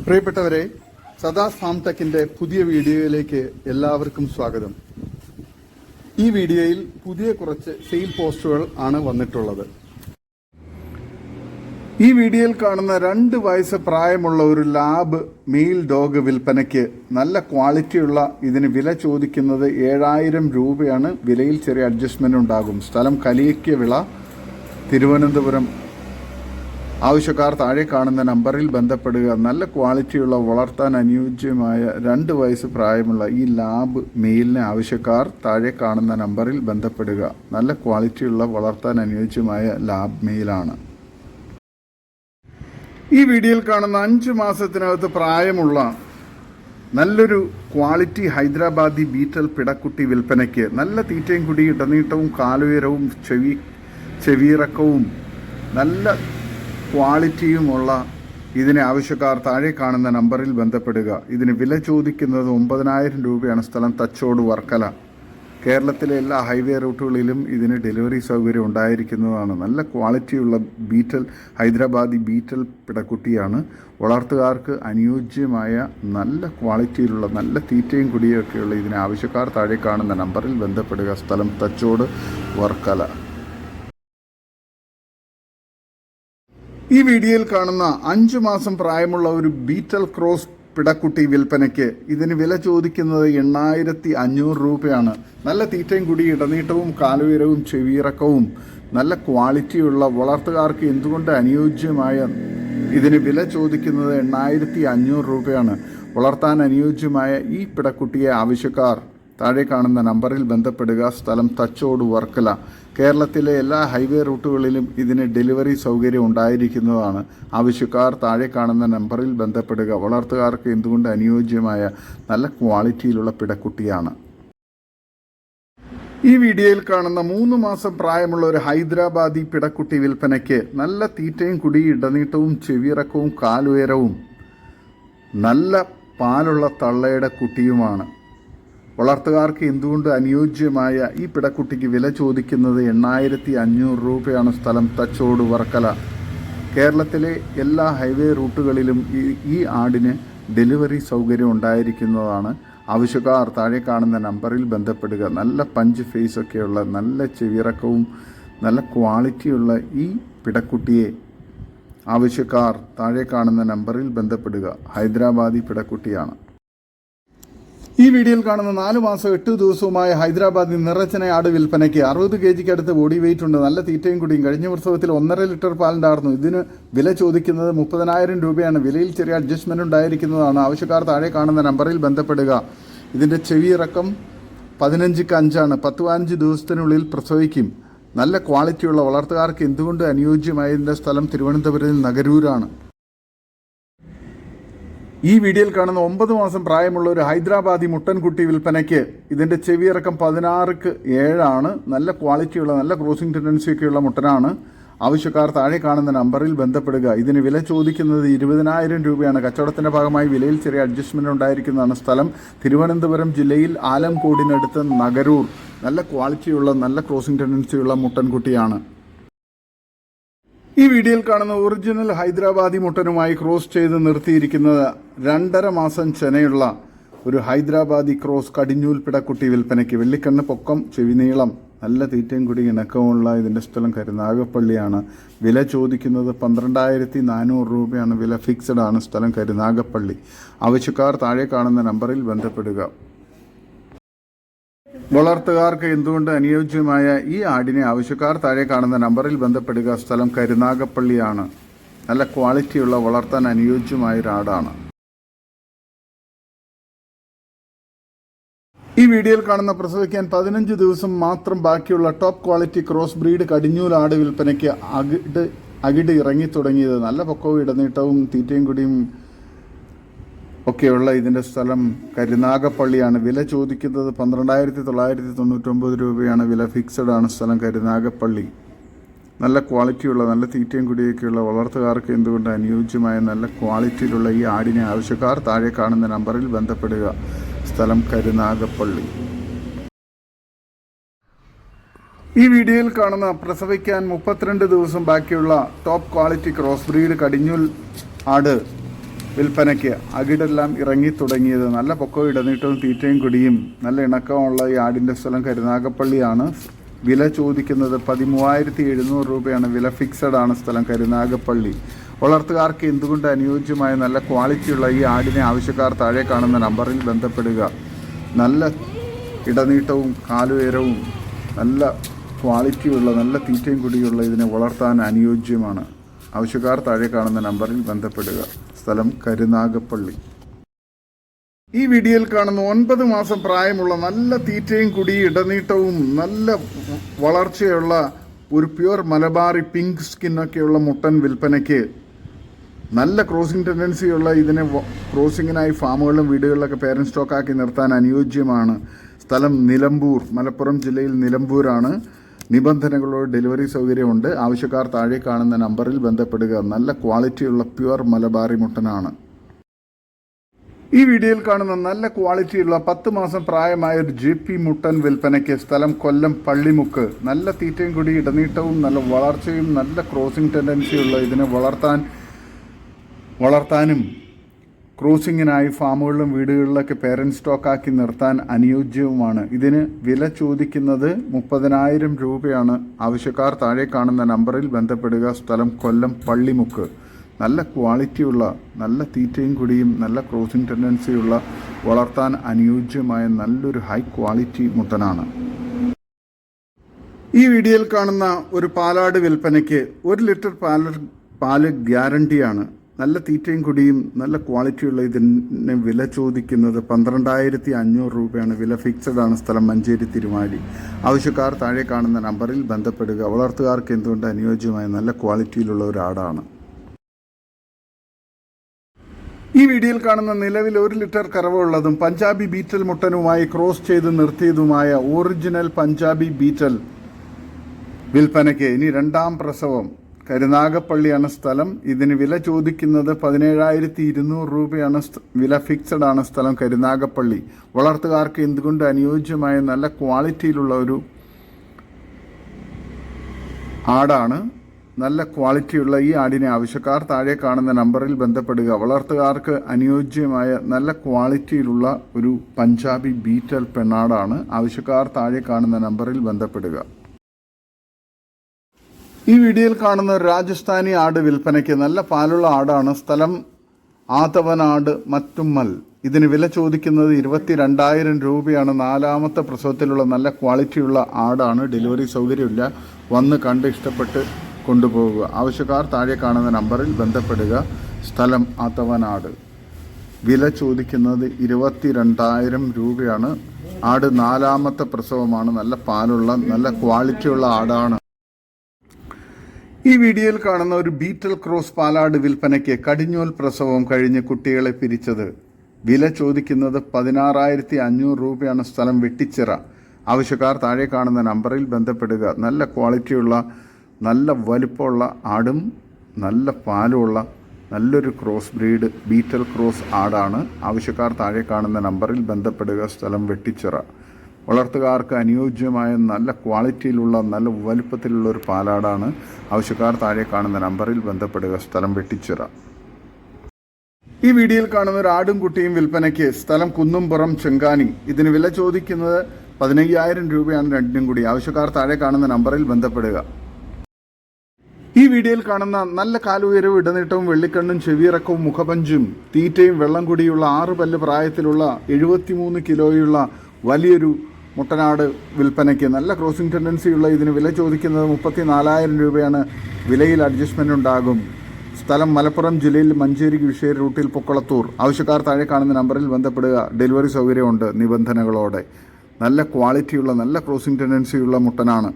പ്രിയപ്പെട്ടവരെ, സദാസ് ഫാം ടെക്കിന്റെ പുതിയ വീഡിയോയിലേക്ക് എല്ലാവർക്കും സ്വാഗതം. ഈ വീഡിയോയിൽ പുതിയ കുറച്ച് സെയിൽ പോസ്റ്റുകൾ ആണ് വന്നിട്ടുള്ളത്. ഈ വീഡിയോയിൽ കാണുന്ന 2 വയസ്സ് പ്രായമുള്ള ഒരു ലാബ് മെയിൽ ഡോഗ് വിൽപ്പനയ്ക്ക്. നല്ല ക്വാളിറ്റിയുള്ള ഇതിന് വില ചോദിക്കുന്നത് 7000 രൂപയാണ്. വിലയിൽ ചെറിയ അഡ്ജസ്റ്റ്മെന്റ് ഉണ്ടാകും. സ്ഥലം കലിയക്കവിള, തിരുവനന്തപുരം. ആവശ്യക്കാർ താഴെ കാണുന്ന നമ്പറിൽ ബന്ധപ്പെടുക. നല്ല ക്വാളിറ്റിയുള്ള വളർത്താൻ അനുയോജ്യമായ 2 വയസ്സ് പ്രായമുള്ള ഈ ലാബ് മെയിലിന് ആവശ്യക്കാർ താഴെ കാണുന്ന നമ്പറിൽ ബന്ധപ്പെടുക. നല്ല ക്വാളിറ്റിയുള്ള വളർത്താൻ അനുയോജ്യമായ ലാബ് മെയിലാണ്. ഈ വീഡിയോയിൽ കാണുന്ന 5 മാസത്തിനകത്ത് പ്രായമുള്ള നല്ലൊരു ക്വാളിറ്റി ഹൈദരാബാദി ബീറ്റൽ പിടക്കുട്ടി വിൽപ്പനയ്ക്ക്. നല്ല തീറ്റയും കുടി, ഇടനീട്ടവും കാലുയരവും ചെവിയിറക്കവും നല്ല ക്വാളിറ്റിയുമുള്ള ഇതിന് ആവശ്യക്കാർ താഴെ കാണുന്ന നമ്പറിൽ ബന്ധപ്പെടുക. ഇതിന് വില ചോദിക്കുന്നത് 9000 രൂപയാണ്. സ്ഥലം തച്ചോട്, വർക്കല. കേരളത്തിലെ എല്ലാ ഹൈവേ റൂട്ടുകളിലും ഇതിന് ഡെലിവറി സൗകര്യം ഉണ്ടായിരിക്കുന്നതാണ്. നല്ല ക്വാളിറ്റിയുള്ള ബീറ്റൽ ഹൈദരാബാദി ബീറ്റൽ പിടക്കുട്ടിയാണ്. വളർത്തുകാർക്ക് അനുയോജ്യമായ നല്ല ക്വാളിറ്റിയിലുള്ള നല്ല തീറ്റയും കുടിയൊക്കെയുള്ള ഇതിന് ആവശ്യക്കാർ താഴെ കാണുന്ന നമ്പറിൽ ബന്ധപ്പെടുക. സ്ഥലം തച്ചോട്, വർക്കല. ഈ വീഡിയോയിൽ കാണുന്ന 5 മാസം പ്രായമുള്ള ഒരു ബീറ്റൽ ക്രോസ് പിടക്കുട്ടി വിൽപ്പനയ്ക്ക്. ഇതിന് വില ചോദിക്കുന്നത് 8500 രൂപയാണ്. നല്ല തീറ്റയും കുടി, ഇടനീട്ടവും കാലുയരവും ചെവിയിറക്കവും നല്ല ക്വാളിറ്റിയുള്ള വളർത്തുകാർക്ക് എന്തുകൊണ്ട് അനുയോജ്യമായ ഇതിന് വില ചോദിക്കുന്നത് 8500 രൂപയാണ്. വളർത്താൻ അനുയോജ്യമായ ഈ പിടക്കുട്ടിയെ ആവശ്യക്കാർ താഴെ കാണുന്ന നമ്പറിൽ ബന്ധപ്പെടുക. സ്ഥലം തച്ചോട്, വർക്കല. കേരളത്തിലെ എല്ലാ ഹൈവേ റൂട്ടുകളിലും ഇതിന് ഡെലിവറി സൗകര്യം ഉണ്ടായിരിക്കുന്നതാണ്. ആവശ്യക്കാർ താഴെ കാണുന്ന നമ്പറിൽ ബന്ധപ്പെടുക. വളർത്തുകാർക്ക് എന്തുകൊണ്ട് അനുയോജ്യമായ നല്ല ക്വാളിറ്റിയിലുള്ള പിടക്കുട്ടിയാണ്. ഈ വീഡിയോയിൽ കാണുന്ന 3 മാസം പ്രായമുള്ള ഒരു ഹൈദരാബാദി പിടക്കുട്ടി വിൽപ്പനയ്ക്ക്. നല്ല തീറ്റയും കുടി, ഇടനീട്ടവും ചെവിയിറക്കവും കാലുയരവും നല്ല പാലുള്ള തള്ളയുടെ കുട്ടിയുമാണ്. വളർത്തുകാർക്ക് എന്തുകൊണ്ട് അനുയോജ്യമായ ഈ പിടക്കുട്ടിക്ക് വില ചോദിക്കുന്നത് 8500 രൂപയാണ്. സ്ഥലം തച്ചോട്, വർക്കല. കേരളത്തിലെ എല്ലാ ഹൈവേ റൂട്ടുകളിലും ഈ ആടിന് ഡെലിവറി സൗകര്യം ഉണ്ടായിരിക്കുന്നതാണ്. ആവശ്യക്കാർ താഴെ കാണുന്ന നമ്പറിൽ ബന്ധപ്പെടുക. നല്ല പഞ്ച് ഫേസൊക്കെയുള്ള നല്ല ചെവിയിറക്കവും നല്ല ക്വാളിറ്റിയുള്ള ഈ പിടക്കുട്ടിയെ ആവശ്യക്കാർ താഴെ കാണുന്ന നമ്പറിൽ ബന്ധപ്പെടുക. ഹൈദരാബാദി പിടക്കുട്ടിയാണ്. ഈ വീഡിയോയിൽ കാണുന്ന 4 മാസം 8 ദിവസവുമായ ഹൈദരാബാദി നിറച്ചന ആട് വിൽപ്പനയ്ക്ക്. 60 kg അടുത്ത് ബോഡി വെയിറ്റ് ഉണ്ട്. നല്ല തീറ്റയും കുടിയും. കഴിഞ്ഞ പ്രസവത്തിൽ 1.5 ലിറ്റർ പാലുണ്ടായിരുന്നു. ഇതിന് വില ചോദിക്കുന്നത് 30000 രൂപയാണ്. വിലയിൽ ചെറിയ അഡ്ജസ്റ്റ്മെന്റ് ഉണ്ടായിരിക്കുന്നതാണ്. ആവശ്യക്കാർ താഴെ കാണുന്ന നമ്പറിൽ ബന്ധപ്പെടുക. ഇതിൻ്റെ ചെവിയിറക്കം 15-5 10-15 ദിവസത്തിനുള്ളിൽ പ്രസവിക്കും. നല്ല ക്വാളിറ്റിയുള്ള വളർത്തുകാർക്ക് എന്തുകൊണ്ട് അനുയോജ്യമായതിൻ്റെ സ്ഥലം തിരുവനന്തപുരത്തിൽ നഗരൂരാണ്. ഈ വീഡിയോയിൽ കാണുന്ന 9 മാസം പ്രായമുള്ള ഒരു ഹൈദരാബാദി മുട്ടൻകുട്ടി വിൽപ്പനയ്ക്ക്. ഇതിൻ്റെ ചെവിയിറക്കം 16-7 നല്ല ക്വാളിറ്റിയുള്ള നല്ല ക്രോസിംഗ് ടെൻഡൻസിയൊക്കെയുള്ള മുട്ടനാണ്. ആവശ്യക്കാർ താഴെ കാണുന്ന നമ്പറിൽ ബന്ധപ്പെടുക. ഇതിന് വില ചോദിക്കുന്നത് 20000 രൂപയാണ്. കച്ചവടത്തിൻ്റെ ഭാഗമായി വിലയിൽ ചെറിയ അഡ്ജസ്റ്റ്മെന്റ് ഉണ്ടായിരിക്കുന്നതാണ്. സ്ഥലം തിരുവനന്തപുരം ജില്ലയിൽ ആലംകോടിനടുത്ത് നഗരൂർ. നല്ല ക്വാളിറ്റിയുള്ള നല്ല ക്രോസിംഗ് ടെൻഡൻസിയുള്ള മുട്ടൻകുട്ടിയാണ്. ഈ വീഡിയോയിൽ കാണുന്ന ഒറിജിനൽ ഹൈദരാബാദി മുട്ടനുമായി ക്രോസ് ചെയ്ത് നിർത്തിയിരിക്കുന്നത് 2.5 മാസം ചെനയുള്ള ഒരു ഹൈദരാബാദി ക്രോസ് കടിഞ്ഞൂൽ പിടക്കുട്ടി വിൽപ്പനയ്ക്ക്. വെള്ളിക്കണ്ണ്, പൊക്കം, ചെവിനീളം, നല്ല തീറ്റയും കൂടി ഇണക്കമുള്ള ഇതിൻ്റെ സ്ഥലം കരുനാഗപ്പള്ളിയാണ്. വില ചോദിക്കുന്നത് 12400 രൂപയാണ്. വില ഫിക്സഡ് ആണ്. സ്ഥലം കരുനാഗപ്പള്ളി. ആവശ്യക്കാർ താഴെ കാണുന്ന നമ്പറിൽ ബന്ധപ്പെടുക. വളർത്തുകാർക്ക് എന്തുകൊണ്ട് അനുയോജ്യമായ ഈ ആടിനെ ആവശ്യക്കാർ താഴെ കാണുന്ന നമ്പറിൽ ബന്ധപ്പെടുക. സ്ഥലം കരുനാഗപ്പള്ളിയാണ്. നല്ല ക്വാളിറ്റിയുള്ള വളർത്താൻ അനുയോജ്യമായ ഒരാടാണ്. ഈ വീഡിയോയിൽ കാണുന്ന പ്രസവിക്കാൻ 15 ദിവസം മാത്രം ബാക്കിയുള്ള ടോപ്പ് ക്വാളിറ്റി ക്രോസ് ബ്രീഡ് കടിഞ്ഞൂൽ ആട് വിൽപ്പനയ്ക്ക്. അകിട് ഇറങ്ങി തുടങ്ങിയത്. നല്ല പൊക്കവും ഇടനീട്ടവും തീറ്റയും കുടിയും ഒക്കെയുള്ള ഇതിൻ്റെ സ്ഥലം കരുനാഗപ്പള്ളിയാണ്. വില ചോദിക്കുന്നത് 12999 രൂപയാണ്. വില ഫിക്സഡ് ആണ്. സ്ഥലം കരുനാഗപ്പള്ളി. നല്ല ക്വാളിറ്റിയുള്ള നല്ല തീറ്റയും കുടിയൊക്കെയുള്ള വളർത്തുകാർക്ക് എന്തുകൊണ്ട് അനുയോജ്യമായ നല്ല ക്വാളിറ്റിയിലുള്ള ഈ ആടിനെ ആവശ്യക്കാർ താഴെ കാണുന്ന നമ്പറിൽ ബന്ധപ്പെടുക. സ്ഥലം കരുനാഗപ്പള്ളി. ഈ വീഡിയോയിൽ കാണുന്ന പ്രസവിക്കാൻ 32 ദിവസം ബാക്കിയുള്ള ടോപ്പ് ക്വാളിറ്റി ക്രോസ് ബ്രീഡ് കടിഞ്ഞൂൽ ആട് വിൽപ്പനയ്ക്ക്. അകിടെല്ലാം ഇറങ്ങി തുടങ്ങിയത്. നല്ല പൊക്കവും ഇടനീട്ടവും തീറ്റയും കുടിയും നല്ല ഇണക്കമുള്ള ഈ ആടിൻ്റെ സ്ഥലം കരുനാഗപ്പള്ളിയാണ്. വില ചോദിക്കുന്നത് 13,700 രൂപയാണ്. വില ഫിക്സഡ് ആണ്. സ്ഥലം കരുനാഗപ്പള്ളി. വളർത്തുകാർക്ക് എന്തുകൊണ്ട് അനുയോജ്യമായ നല്ല ക്വാളിറ്റിയുള്ള ഈ ആടിനെ ആവശ്യക്കാർ താഴെ കാണുന്ന നമ്പറിൽ ബന്ധപ്പെടുക. നല്ല ഇടനീട്ടവും കാലുയരവും നല്ല ക്വാളിറ്റിയുള്ള നല്ല തീറ്റയും കുടിയുള്ള ഇതിനെ വളർത്താൻ അനുയോജ്യമാണ്. ആവശ്യക്കാർ താഴെ കാണുന്ന നമ്പറിൽ ബന്ധപ്പെടുക. സ്ഥലം കരുനാഗപ്പള്ളി. ഈ വീഡിയോയിൽ കാണുന്ന 9 മാസം പ്രായമുള്ള നല്ല തീറ്റയും കുടി ഇടനീട്ടവും നല്ല വളർച്ചയുള്ള ഒരു പ്യുവർ മലബാറി പിങ്ക് സ്കിന്നൊക്കെയുള്ള മുട്ടൻ വിൽപ്പനയ്ക്ക്. നല്ല ക്രോസിംഗ് ടെൻഡൻസിയുള്ള ഇതിനെ ക്രോസിങ്ങിനായി ഫാമുകളിലും വീടുകളിലൊക്കെ പേരൻറ് സ്റ്റോക്കാക്കി നിർത്താൻ അനുയോജ്യമാണ്. സ്ഥലം നിലമ്പൂർ, മലപ്പുറം ജില്ലയിൽ നിലമ്പൂരാണ്. നിബന്ധനകളോട് ഡെലിവറി സൗകര്യമുണ്ട്. ആവശ്യക്കാർ താഴെ കാണുന്ന നമ്പറിൽ ബന്ധപ്പെടുക. നല്ല ക്വാളിറ്റിയുള്ള പ്യുവർ മലബാറി മുട്ടനാണ്. ഈ വീഡിയോയിൽ കാണുന്ന നല്ല ക്വാളിറ്റിയുള്ള 10 മാസം പ്രായമായ ഒരു JP മുട്ടൻ വിൽപ്പനയ്ക്ക്. സ്ഥലം കൊല്ലം പള്ളിമുക്ക്. നല്ല തീറ്റയും കൂടി ഇടനീട്ടവും നല്ല വളർച്ചയും നല്ല ക്രോസിംഗ് ടെൻഡൻസിയുള്ള ഇതിനെ വളർത്താനും ക്രോസിങ്ങിനായി ഫാമുകളിലും വീടുകളിലൊക്കെ പേരൻറ് സ്റ്റോക്കാക്കി നിർത്താൻ അനുയോജ്യവുമാണ്. ഇതിന് വില ചോദിക്കുന്നത് 30,000 രൂപയാണ്. ആവശ്യക്കാർ താഴെ കാണുന്ന നമ്പറിൽ ബന്ധപ്പെടുക. സ്ഥലം കൊല്ലം പള്ളിമുക്ക്. നല്ല ക്വാളിറ്റിയുള്ള നല്ല തീറ്റയും കുടിയും നല്ല ക്രോസിംഗ് ടെൻഡൻസിയുള്ള വളർത്താൻ അനുയോജ്യമായ നല്ലൊരു ഹൈ ക്വാളിറ്റി മുട്ടനാണ്. ഈ വീഡിയോയിൽ കാണുന്ന ഒരു പാലാട് വിൽപ്പനയ്ക്ക്. 1 ലിറ്റർ പാല് ഗ്യാരണ്ടിയാണ്. നല്ല തീറ്റയും കുടിയും നല്ല ക്വാളിറ്റിയുള്ള ഇതിന് വില ചോദിക്കുന്നത് 12,500 രൂപയാണ്. വില ഫിക്സഡ് ആണ്. സ്ഥലം മഞ്ചേരി തിരുമാലി. ആവശ്യക്കാർ താഴെ കാണുന്ന നമ്പറിൽ ബന്ധപ്പെടുക. വളർത്തുകാർക്ക് എന്തുകൊണ്ട് അനുയോജ്യമായ നല്ല ക്വാളിറ്റിയിലുള്ള ഒരു ആടാണ്. ഈ വീഡിയോയിൽ കാണുന്ന നിലവിൽ 1 ലിറ്റർ കറവുള്ളതും പഞ്ചാബി ബീറ്റൽ മുട്ടനുമായി ക്രോസ് ചെയ്ത് നിർത്തിയതുമായ ഒറിജിനൽ പഞ്ചാബി ബീറ്റൽ വിൽപ്പനയ്ക്ക്. ഇനി 2ാം പ്രസവം. കരുനാഗപ്പള്ളിയാണ് സ്ഥലം. ഇതിന് വില ചോദിക്കുന്നത് 17,200 രൂപയാണ്. വില ഫിക്സഡ് ആണ്. സ്ഥലം കരുനാഗപ്പള്ളി. വളർത്തുകാർക്ക് എന്തുകൊണ്ട് അനുയോജ്യമായ നല്ല ക്വാളിറ്റിയിലുള്ള ഒരു ആടാണ്. നല്ല ക്വാളിറ്റിയുള്ള ഈ ആടിനെ ആവശ്യക്കാർ താഴെ കാണുന്ന നമ്പറിൽ ബന്ധപ്പെടുക. വളർത്തുകാർക്ക് അനുയോജ്യമായ നല്ല ക്വാളിറ്റിയിലുള്ള ഒരു പഞ്ചാബി ബീറ്റൽ പെണ്ണാടാണ്. ആവശ്യക്കാർ താഴെ കാണുന്ന നമ്പറിൽ ബന്ധപ്പെടുക. ഈ വീഡിയോയിൽ കാണുന്ന രാജസ്ഥാനി ആട് വിൽപ്പനയ്ക്ക്. നല്ല പാലുള്ള ആടാണ്. സ്ഥലം ആതവനാട് മറ്റുമ്മൽ. ഇതിന് വില ചോദിക്കുന്നത് 22,000 രൂപയാണ്. 4ാമത്തെ പ്രസവത്തിലുള്ള നല്ല ക്വാളിറ്റിയുള്ള ആടാണ്. ഡെലിവറി സൗകര്യമില്ല. വന്ന് കണ്ട് ഇഷ്ടപ്പെട്ട് കൊണ്ടുപോകുക. ആവശ്യക്കാർ താഴെ കാണുന്ന നമ്പറിൽ ബന്ധപ്പെടുക. സ്ഥലം ആതവനാട്. വില ചോദിക്കുന്നത് 22,000 രൂപയാണ്. ആട് 4ാമത്തെ പ്രസവമാണ്. നല്ല പാലുള്ള നല്ല ക്വാളിറ്റിയുള്ള ആടാണ്. ഈ വീഡിയോയിൽ കാണുന്ന ഒരു ബീറ്റൽ ക്രോസ് പാലാട് വിൽപ്പനയ്ക്ക്. കടിഞ്ഞൂൽ പ്രസവം കഴിഞ്ഞ് കുട്ടികളെ പിരിച്ചത്. വില ചോദിക്കുന്നത് 16,500 രൂപയാണ്. സ്ഥലം വെട്ടിച്ചിറ. ആവശ്യക്കാർ താഴെ കാണുന്ന നമ്പറിൽ ബന്ധപ്പെടുക. നല്ല ക്വാളിറ്റിയുള്ള നല്ല വലിപ്പമുള്ള ആടും നല്ല പാലുമുള്ള നല്ലൊരു ക്രോസ് ബ്രീഡ് ബീറ്റൽ ക്രോസ് ആടാണ്. ആവശ്യക്കാർ താഴെ കാണുന്ന നമ്പറിൽ ബന്ധപ്പെടുക. സ്ഥലം വെട്ടിച്ചിറ. വളർത്തുകാർക്ക് അനുയോജ്യമായ നല്ല ക്വാളിറ്റിയിലുള്ള നല്ല വലുപ്പത്തിലുള്ള ഒരു പാലാടാണ്. ആവശ്യക്കാർ താഴെ കാണുന്ന നമ്പറിൽ ബന്ധപ്പെടുക. സ്ഥലം വെട്ടിച്ചിറ. ഈ വീഡിയോയിൽ കാണുന്ന ഒരു ആടും കുട്ടിയും വിൽപ്പനയ്ക്ക്. സ്ഥലം കുന്നുംപുറം ചെങ്കാനി. ഇതിന് വില ചോദിക്കുന്നത് 15,000 രൂപയാണ്. രണ്ടിനും കൂടി. ആവശ്യക്കാർ താഴെ കാണുന്ന നമ്പറിൽ ബന്ധപ്പെടുക. ഈ വീഡിയോയിൽ കാണുന്ന നല്ല കാലുയരവും ഇടനീട്ടവും വെള്ളിക്കണ്ണും ചെവിയിറക്കവും മുഖപഞ്ചും തീറ്റയും വെള്ളം കുടിയുള്ള 6 പല്ല് പ്രായത്തിലുള്ള 73 കിലോയുള്ള വലിയൊരു മുട്ടനാട് വിൽപ്പനയ്ക്ക്. നല്ല ക്രോസിംഗ് ടെൻഡൻസിയുള്ള ഇതിന് വില ചോദിക്കുന്നത് 34,000 രൂപയാണ്. വിലയിൽ അഡ്ജസ്റ്റ്മെൻ്റ് ഉണ്ടാകും. സ്ഥലം മലപ്പുറം ജില്ലയിൽ മഞ്ചേരി കിഴിശ്ശേരി റൂട്ടിൽ പൊക്കളത്തൂർ. ആവശ്യക്കാർ താഴെ കാണുന്ന നമ്പറിൽ ബന്ധപ്പെടുക. ഡെലിവറി സൗകര്യമുണ്ട് നിബന്ധനകളോടെ. നല്ല ക്വാളിറ്റിയുള്ള നല്ല ക്രോസിംഗ് ടെൻഡൻസിയുള്ള മുട്ടനാണ്.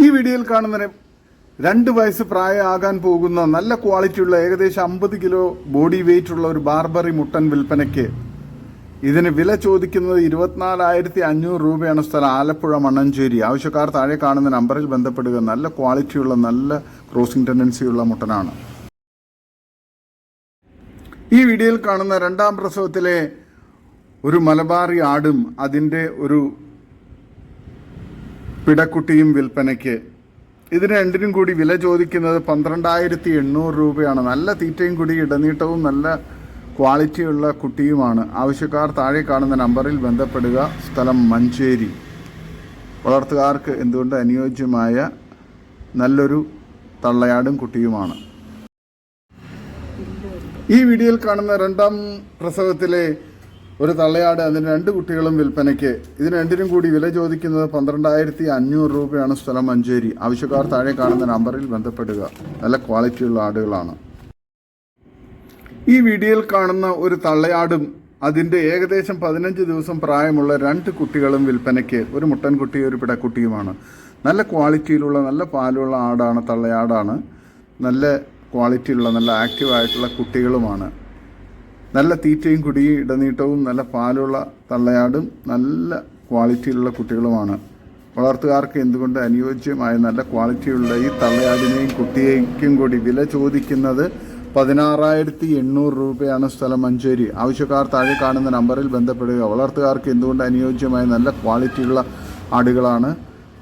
ഈ വീഡിയോയിൽ കാണുന്ന 2 വയസ്സ് പ്രായമാകാൻ പോകുന്ന നല്ല ക്വാളിറ്റിയുള്ള ഏകദേശം 50 കിലോ ബോഡി വെയിറ്റ് ഉള്ള ഒരു ബാർബറി മുട്ടൻ വിൽപ്പനയ്ക്ക്. ഇതിന് വില ചോദിക്കുന്നത് 24,500 രൂപയാണ്. സ്ഥലം ആലപ്പുഴ മണ്ണഞ്ചേരി. ആവശ്യക്കാർ താഴെ കാണുന്ന നമ്പറിൽ ബന്ധപ്പെടുക. നല്ല ക്വാളിറ്റിയുള്ള നല്ല ക്രോസിംഗ് ടെൻഡൻസിയുള്ള മുട്ടനാണ്. ഈ വീഡിയോയിൽ കാണുന്ന 2ാം പ്രസവത്തിലെ ഒരു മലബാറി ആടും അതിൻ്റെ ഒരു പിടക്കുട്ടിയും വിൽപ്പനയ്ക്ക്. ഇതിന് രണ്ടിനും കൂടി വില ചോദിക്കുന്നത് 12,800 രൂപയാണ്. നല്ല തീറ്റയും കൂടി ഇടനീട്ടവും നല്ല ക്വാളിറ്റിയുള്ള കുട്ടിയുമാണ്. ആവശ്യക്കാർ താഴെ കാണുന്ന നമ്പറിൽ ബന്ധപ്പെടുക. സ്ഥലം മഞ്ചേരി. വളർത്തുകാർക്ക് എന്തുകൊണ്ട് അനുയോജ്യമായ നല്ലൊരു തള്ളയാടും കുട്ടിയുമാണ്. ഈ വീഡിയോയിൽ കാണുന്ന രണ്ടാം പ്രസവത്തിലെ ഒരു തള്ളയാട്, അതിന് 2 കുട്ടികളും വിൽപ്പനയ്ക്ക്. ഇതിന് രണ്ടിനും കൂടി വില ചോദിക്കുന്നത് 12,500 രൂപയാണ്. സ്ഥലം മഞ്ചേരി. ആവശ്യക്കാർ താഴെ കാണുന്ന നമ്പറിൽ ബന്ധപ്പെടുക. നല്ല ക്വാളിറ്റിയുള്ള ആടുകളാണ്. ഈ വീഡിയോയിൽ കാണുന്ന ഒരു തള്ളയാടും അതിൻ്റെ ഏകദേശം 15 ദിവസം പ്രായമുള്ള 2 കുട്ടികളും വിൽപ്പനയ്ക്ക്. ഒരു മുട്ടൻകുട്ടി, ഒരു പിടക്കുട്ടിയുമാണ്. നല്ല ക്വാളിറ്റിയിലുള്ള നല്ല പാലുള്ള ആടാണ്, തള്ളയാടാണ്. നല്ല ക്വാളിറ്റിയുള്ള നല്ല ആക്റ്റീവായിട്ടുള്ള കുട്ടികളുമാണ്. നല്ല തീറ്റയും കുടിയും ഇടനീട്ടവും നല്ല പാലുള്ള തള്ളയാടും നല്ല ക്വാളിറ്റിയിലുള്ള കുട്ടികളുമാണ്. വളർത്തുകാർക്ക് എന്തുകൊണ്ട് അനുയോജ്യമായ നല്ല ക്വാളിറ്റിയുള്ള ഈ തള്ളയാടിനെയും കുട്ടിയേക്കും കൂടി വില ചോദിക്കുന്നത് 16,800 രൂപയാണ്. സ്ഥലം മഞ്ചേരി. ആവശ്യക്കാർ താഴെ കാണുന്ന നമ്പറിൽ ബന്ധപ്പെടുക. വളർത്തുകാർക്ക് എന്തുകൊണ്ട് അനുയോജ്യമായ നല്ല ക്വാളിറ്റിയുള്ള ആടുകളാണ്,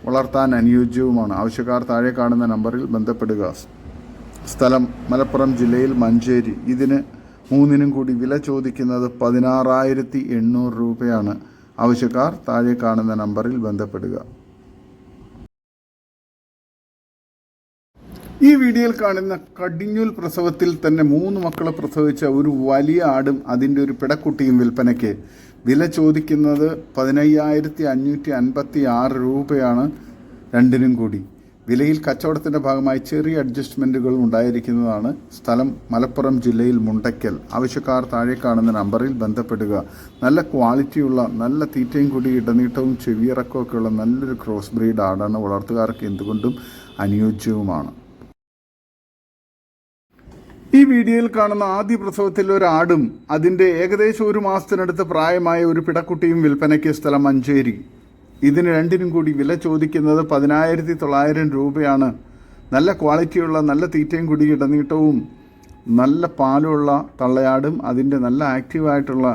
വളർത്താൻ അനുയോജ്യവുമാണ്. ആവശ്യക്കാർ താഴെ കാണുന്ന നമ്പറിൽ ബന്ധപ്പെടുക. സ്ഥലം മലപ്പുറം ജില്ലയിൽ മഞ്ചേരി. ഇതിന് 3നും കൂടി വില ചോദിക്കുന്നത് 16,800 രൂപയാണ്. ആവശ്യക്കാർ താഴെ കാണുന്ന നമ്പറിൽ ബന്ധപ്പെടുക. ഈ വീഡിയോയിൽ കാണുന്ന കടിഞ്ഞൂൽ പ്രസവത്തിൽ തന്നെ 3 മക്കളെ പ്രസവിച്ച ഒരു വലിയ ആടും അതിൻ്റെ ഒരു പിടക്കുട്ടിയും വിൽപ്പനയ്ക്ക്. വില ചോദിക്കുന്നത് 15,556 രൂപയാണ്. രണ്ടിനും കൂടി വിലയിൽ കച്ചവടത്തിൻ്റെ ഭാഗമായി ചെറിയ അഡ്ജസ്റ്റ്മെൻറ്റുകൾ ഉണ്ടായിരിക്കുന്നതാണ്. സ്ഥലം മലപ്പുറം ജില്ലയിൽ മുണ്ടയ്ക്കൽ. ആവശ്യക്കാർ താഴെ കാണുന്ന നമ്പറിൽ ബന്ധപ്പെടുക. നല്ല ക്വാളിറ്റിയുള്ള നല്ല തീറ്റയും കൂടി ഇടനീട്ടവും ചെവിയിറക്കമൊക്കെ ഉള്ള നല്ലൊരു ക്രോസ് ബ്രീഡ് ആടാണ്. വളർത്തുകാർക്ക് എന്തുകൊണ്ടും അനുയോജ്യവുമാണ്. ഈ വീഡിയോയിൽ കാണുന്ന ആദ്യ പ്രസവത്തിൽ ഒരു ആടും അതിൻ്റെ ഏകദേശം 1 മാസത്തിനടുത്ത് പ്രായമായ ഒരു പിടക്കുട്ടിയും വിൽപ്പനയ്ക്ക്. സ്ഥലം മഞ്ചേരി. ഇതിന് രണ്ടിനും കൂടി വില ചോദിക്കുന്നത് 10,900 രൂപയാണ്. നല്ല ക്വാളിറ്റിയുള്ള നല്ല തീറ്റയും കൂടി ഇടനീട്ടവും നല്ല പാലുള്ള തള്ളയാടും അതിൻ്റെ നല്ല ആക്റ്റീവായിട്ടുള്ള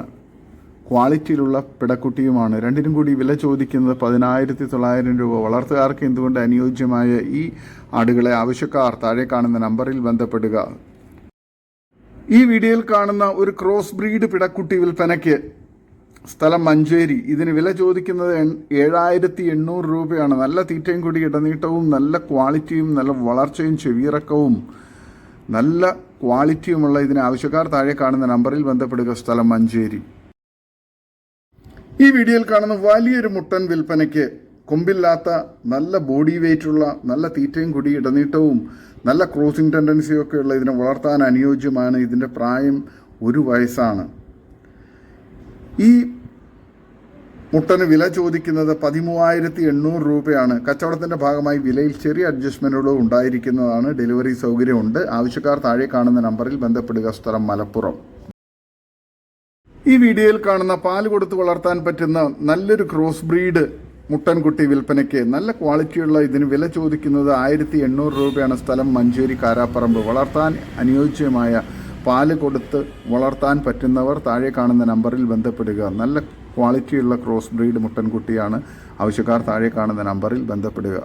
ക്വാളിറ്റിയിലുള്ള പിടക്കുട്ടിയുമാണ്. രണ്ടിനും കൂടി വില ചോദിക്കുന്നത് 10,900 രൂപ. വളർത്തുകാർക്ക് എന്തുകൊണ്ട് അനുയോജ്യമായ ഈ ആടുകളെ ആവശ്യക്കാർ താഴെ കാണുന്ന നമ്പറിൽ ബന്ധപ്പെടുക. ഈ വീഡിയോയിൽ കാണുന്ന ഒരു ക്രോസ് ബ്രീഡ് പിടക്കുട്ടി വിൽപ്പനയ്ക്ക്. സ്ഥലം മഞ്ചേരി. ഇതിന് വില ചോദിക്കുന്നത് 7,800 രൂപയാണ്. നല്ല തീറ്റയും കൂടി ഇടനീട്ടവും നല്ല ക്വാളിറ്റിയും നല്ല വളർച്ചയും ചെവിയിറക്കവും നല്ല ക്വാളിറ്റിയുമുള്ള ഇതിന് ആവശ്യക്കാർ താഴെ കാണുന്ന നമ്പറിൽ ബന്ധപ്പെടുക. സ്ഥലം മഞ്ചേരി. ഈ വീഡിയോയിൽ കാണുന്ന വലിയൊരു മുട്ടൻ വിൽപ്പനയ്ക്ക്. കൊമ്പില്ലാത്ത നല്ല ബോഡി വെയ്റ്റുള്ള നല്ല തീറ്റയും കൂടി ഇടനീട്ടവും നല്ല ക്രോസിംഗ് ടെൻഡൻസിയൊക്കെ ഉള്ള ഇതിനെ വളർത്താൻ അനുയോജ്യമാണ്. ഇതിൻ്റെ പ്രായം 1 വയസ്സാണ്. ഈ മുട്ടന് വില ചോദിക്കുന്നത് 13,800 രൂപയാണ്. കച്ചവടത്തിൻ്റെ ഭാഗമായി വിലയിൽ ചെറിയ അഡ്ജസ്റ്റ്മെൻറ്റുകളും ഉണ്ടായിരിക്കുന്നതാണ്. ഡെലിവറി സൗകര്യമുണ്ട്. ആവശ്യക്കാർ താഴെ കാണുന്ന നമ്പറിൽ ബന്ധപ്പെടുക. സ്ഥലം മലപ്പുറം. ഈ വീഡിയോയിൽ കാണുന്ന പാല് കൊടുത്ത് വളർത്താൻ പറ്റുന്ന നല്ലൊരു ക്രോസ് ബ്രീഡ് മുട്ടൻകുട്ടി വിൽപ്പനയ്ക്ക്. നല്ല ക്വാളിറ്റിയുള്ള ഇതിന് വില ചോദിക്കുന്നത് 1,800 രൂപയാണ്. സ്ഥലം മഞ്ചേരി കാരാപ്പറമ്പ്. വളർത്താൻ അനുയോജ്യമായ പാല് കൊടുത്ത് വളർത്താൻ പറ്റുന്നവർ താഴെ കാണുന്ന നമ്പറിൽ ബന്ധപ്പെടുക. നല്ല ക്വാളിറ്റിയുള്ള ക്രോസ് ബ്രീഡ് മുട്ടൻകുട്ടിയാണ്. ആവശ്യക്കാർ താഴെ കാണുന്ന നമ്പറിൽ ബന്ധപ്പെടുക.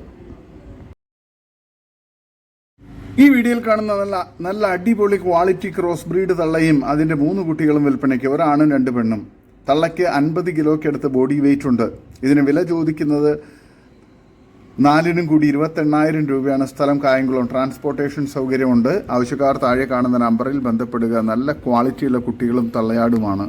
ഈ വീഡിയോയിൽ കാണുന്ന നല്ല അടിപൊളി ക്വാളിറ്റി ക്രോസ് ബ്രീഡ് തള്ളയും അതിൻ്റെ 3 കുട്ടികളും വിൽപ്പനയ്ക്ക്. ഒരാണും 2 പെണ്ണും. തള്ളയ്ക്ക് 50 കിലോയ്ക്ക് അടുത്ത് ബോഡി വെയ്റ്റ് ഉണ്ട്. ഇതിന് വില ചോദിക്കുന്നത് 4നും കൂടി 28,000 രൂപയാണ്. സ്ഥലം കായംകുളം. ട്രാൻസ്പോർട്ടേഷൻ സൗകര്യമുണ്ട്. ആവശ്യക്കാർ താഴെ കാണുന്ന നമ്പറിൽ ബന്ധപ്പെടുക. നല്ല ക്വാളിറ്റിയുള്ള കുട്ടികളും തള്ളയാടുമാണ്.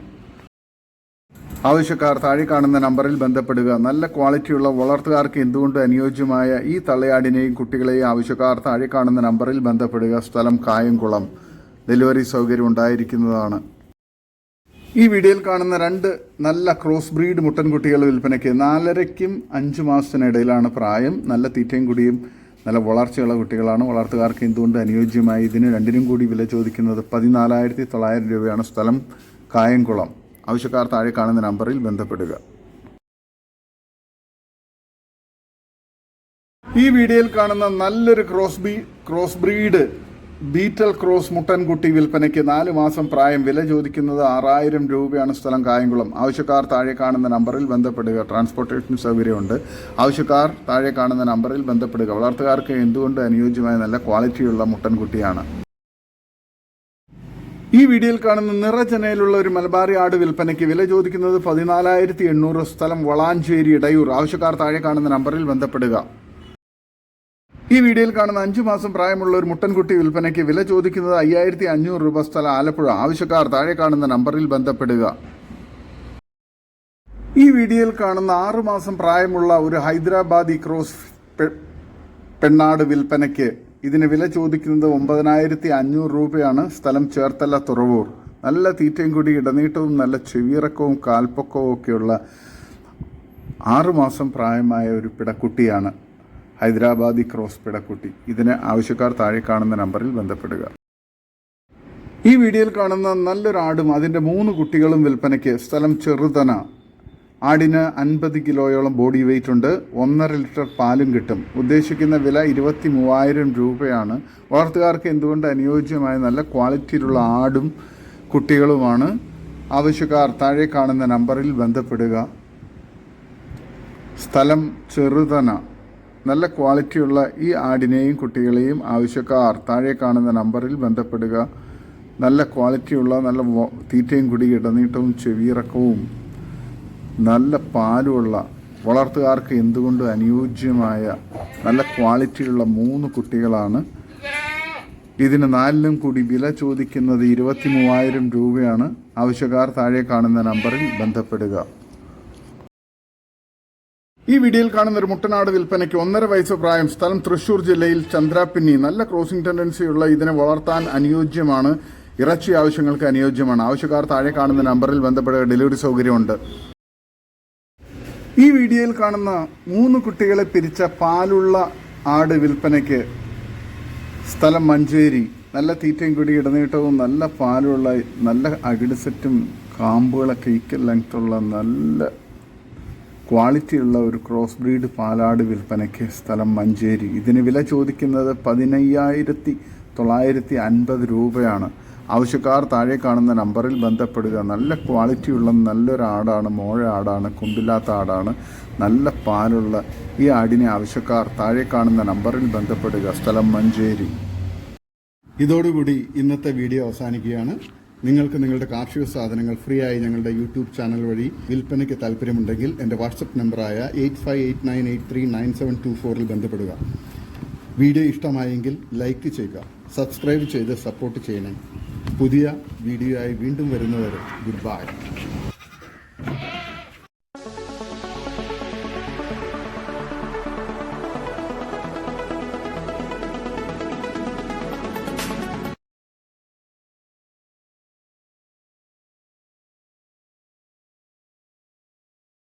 ആവശ്യക്കാർ താഴെ കാണുന്ന നമ്പറിൽ ബന്ധപ്പെടുക. നല്ല ക്വാളിറ്റിയുള്ള വളർത്തുകാർക്ക് എന്തുകൊണ്ട് അനുയോജ്യമായ ഈ തള്ളയാടിനെയും കുട്ടികളെയും ആവശ്യക്കാർ താഴെ കാണുന്ന നമ്പറിൽ ബന്ധപ്പെടുക. സ്ഥലം കായംകുളം. ഡെലിവറി സൗകര്യം ഉണ്ടായിരിക്കുന്നതാണ്. ഈ വീഡിയോയിൽ കാണുന്ന 2 നല്ല ക്രോസ് ബ്രീഡ് മുട്ടൻകുട്ടികൾ വിൽപ്പനയ്ക്ക്. 4.5-നും 5 മാസത്തിനിടയിലാണ് പ്രായം. നല്ല തീറ്റയും കൂടിയും നല്ല വളർച്ചയുള്ള കുട്ടികളാണ്. വളർത്തുകാർക്ക് എന്തുകൊണ്ട് അനുയോജ്യമായി ഇതിന് രണ്ടിനും കൂടി വില ചോദിക്കുന്നത് 14,900 രൂപയാണ്. സ്ഥലം കായംകുളം. ആവശ്യക്കാർ താഴെ കാണുന്ന നമ്പറിൽ ബന്ധപ്പെടുക. ഈ വീഡിയോയിൽ കാണുന്ന നല്ലൊരു ക്രോസ് ബ്രീഡ് ബീറ്റൽ ക്രോസ് മുട്ടൻകുട്ടി വിൽപ്പനയ്ക്ക് 4 മാസം പ്രായം. വില ചോദിക്കുന്നത് 6000 രൂപയാണ്. സ്ഥലം കായംകുളം. ആവശ്യക്കാർ താഴെ കാണുന്ന നമ്പറിൽ ബന്ധപ്പെടുക. ട്രാൻസ്പോർട്ടേഷൻ സൗകര്യമുണ്ട്. ആവശ്യക്കാർ താഴെ കാണുന്ന നമ്പറിൽ ബന്ധപ്പെടുക. വളർത്തുകാർക്ക് എന്തുകൊണ്ട് അനുയോജ്യമായ നല്ല ക്വാളിറ്റിയുള്ള മുട്ടൻകുട്ടിയാണ്. ഈ വീഡിയോയിൽ കാണുന്ന നിറചനയിലുള്ള ഒരു മലബാറി ആട് വിൽപ്പനയ്ക്ക്. വില ചോദിക്കുന്നത് 14,800. സ്ഥലം വളാഞ്ചേരി ഇടയൂർ. ആവശ്യക്കാർ താഴെ കാണുന്ന നമ്പറിൽ ബന്ധപ്പെടുക. ഈ വീഡിയോയിൽ കാണുന്ന 5 മാസം പ്രായമുള്ള ഒരു മുട്ടൻകുട്ടി വിൽപ്പനയ്ക്ക്. വില ചോദിക്കുന്നത് 5,500 രൂപ. സ്ഥലം ആലപ്പുഴ. ആവശ്യക്കാർ താഴെ കാണുന്ന നമ്പറിൽ ബന്ധപ്പെടുക. ഈ വീഡിയോയിൽ കാണുന്ന 6 മാസം പ്രായമുള്ള ഒരു ഹൈദരാബാദി ക്രോസ് പെണ്ണാട് വിൽപ്പനയ്ക്ക്. ഇതിന് വില ചോദിക്കുന്നത് 9,500 രൂപയാണ്. സ്ഥലം ചേർത്തല തുറവൂർ. നല്ല തീറ്റയും കൂടി ഇടനീട്ടവും നല്ല ചെവിയിറക്കവും കാൽപ്പൊക്കവും ഒക്കെയുള്ള 6 മാസം പ്രായമായ ഒരു പിടക്കുട്ടിയാണ് ഹൈദരാബാദി ക്രോസ് പിടക്കുട്ടി. ഇതിന് ആവശ്യക്കാർ താഴെ കാണുന്ന നമ്പറിൽ ബന്ധപ്പെടുക. ഈ വീഡിയോയിൽ കാണുന്ന നല്ലൊരു ആടും അതിൻ്റെ 3 കുട്ടികളും വിൽപ്പനയ്ക്ക്. സ്ഥലം ചെറുതന. ആടിന് 50 കിലോയോളം ബോഡി വെയിറ്റ് ഉണ്ട്. 1.5 ലിറ്റർ പാലും കിട്ടും. ഉദ്ദേശിക്കുന്ന വില 23,000 രൂപയാണ്. വളർത്തുകാർക്ക് എന്തുകൊണ്ട് അനുയോജ്യമായ നല്ല ക്വാളിറ്റിയിലുള്ള ആടും കുട്ടികളുമാണ്. ആവശ്യക്കാർ താഴെ കാണുന്ന നമ്പറിൽ ബന്ധപ്പെടുക. സ്ഥലം ചെറുതന. നല്ല ക്വാളിറ്റിയുള്ള ഈ ആടിനെയും കുട്ടികളെയും ആവശ്യക്കാർ താഴെ കാണുന്ന നമ്പറിൽ ബന്ധപ്പെടുക. നല്ല ക്വാളിറ്റിയുള്ള നല്ല തീറ്റയും കൂടി ഇടനീട്ടവും ചെവിയിറക്കവും നല്ല പാലുമുള്ള വളർത്തുകാർക്ക് എന്തുകൊണ്ട് അനുയോജ്യമായ നല്ല ക്വാളിറ്റിയുള്ള 3 കുട്ടികളാണ്. ഇതിന് 4നും കൂടി വില ചോദിക്കുന്നത് 23,000 രൂപയാണ്. ആവശ്യക്കാർ താഴെ കാണുന്ന നമ്പറിൽ ബന്ധപ്പെടുക. ഈ വീഡിയോയിൽ കാണുന്ന ഒരു മുട്ടനാട് വിൽപ്പനയ്ക്ക്. 1.5 വയസ്സ് പ്രായം. സ്ഥലം തൃശ്ശൂർ ജില്ലയിൽ ചന്ദ്രാപ്പിന്നി. നല്ല ക്രോസിംഗ് ടെൻഡൻസിയുള്ള ഇതിനെ വളർത്താൻ അനുയോജ്യമാണ്. ഇറച്ചി ആവശ്യങ്ങൾക്ക് അനുയോജ്യമാണ്. ആവശ്യക്കാർ താഴെ കാണുന്ന നമ്പറിൽ ബന്ധപ്പെടുക. ഡെലിവറി സൗകര്യമുണ്ട്. ഈ വീഡിയോയിൽ കാണുന്ന 3 കുട്ടികളെ പിരിച്ച പാലുള്ള ആട് വിൽപ്പനയ്ക്ക്. സ്ഥലം മഞ്ചേരി. നല്ല തീറ്റയും കൂടി ഇടനീട്ടവും നല്ല പാലുള്ള നല്ല അകിട് സെറ്റും കാമ്പുകളൊക്കെ ഈക്വൽ ലെങ്ത്തുള്ള നല്ല ക്വാളിറ്റിയുള്ള ഒരു ക്രോസ് ബ്രീഡ് പാലാട് വിൽപ്പനയ്ക്ക്. സ്ഥലം മഞ്ചേരി. ഇതിന് വില ചോദിക്കുന്നത് 15,950 രൂപയാണ്. ആവശ്യക്കാർ താഴെ കാണുന്ന നമ്പറിൽ ബന്ധപ്പെടുക. നല്ല ക്വാളിറ്റിയുള്ള നല്ലൊരു ആടാണ്. മോഴ ആടാണ്. കൊമ്പില്ലാത്ത ആടാണ്. നല്ല പാലുള്ള ഈ ആടിനെ ആവശ്യക്കാർ താഴെ കാണുന്ന നമ്പറിൽ ബന്ധപ്പെടുക. സ്ഥലം മഞ്ചേരി. ഇതോടുകൂടി ഇന്നത്തെ വീഡിയോ അവസാനിക്കുകയാണ്. നിങ്ങൾക്ക് നിങ്ങളുടെ കാർഷിക സാധനങ്ങൾ ഫ്രീ ആയി ഞങ്ങളുടെ യൂട്യൂബ് ചാനൽ വഴി വിൽപ്പനയ്ക്ക് താല്പര്യമുണ്ടെങ്കിൽ എൻ്റെ വാട്സപ്പ് നമ്പറായ 8589839724 ബന്ധപ്പെടുക. വീഡിയോ ഇഷ്ടമായെങ്കിൽ ലൈക്ക് ചെയ്യുക. സബ്സ്ക്രൈബ് ചെയ്ത് സപ്പോർട്ട് ചെയ്യണേ. പുതിയ വീഡിയോ ആയി വീണ്ടും വരുന്നവരെ ഗുഡ് ബൈ.